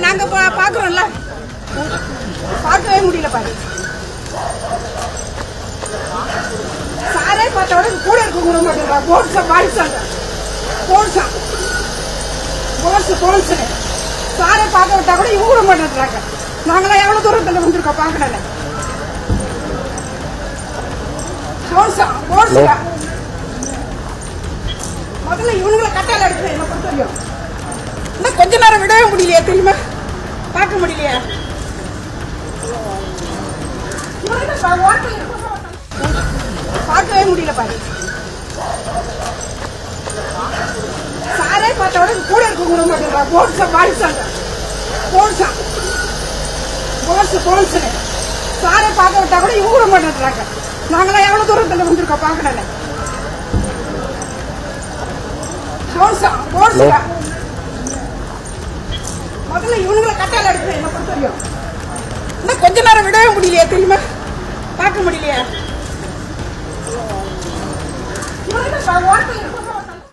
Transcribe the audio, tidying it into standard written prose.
நாங்க பாக்குறோம்ல, பார்க்கவே முடியல பாரு. சாரே பார்த்தோட கூட இருக்க கூட மாட்டேங்கிறா. சாரை பார்க்க விட்டா கூட இவங்க விட மாட்டேன்றாங்க. நாங்களாம் எவ்வளவு தூரத்துல வந்திருக்கோம் பாக்கல. முதல்ல இவனுங்களை கட்டால எடுத்து என்ன பொறுத்த வரையும் இன்னும் கொஞ்ச நேரம் விடவே முடியலையா தெரியுமா? பார்க்க முடியலையா? பார்க்கவே முடியல பாரு. சாரே பார்த்தோட கூட இருக்க கூட மாட்டேங்கிறா. சாரை பார்க்க விட்டா கூட இவங்க விட மாட்டேன்றாங்க. நாங்களாம் எவ்வளவு தூரத்துல வந்திருக்கோம் பாக்கல. முதல்ல இவனுங்களை கட்டால எடுத்து என்ன பொறுத்த வரையும் இன்னும் கொஞ்ச நேரம் விடவே முடியலையா தெரியுமா? பார்க்க முடியலையா?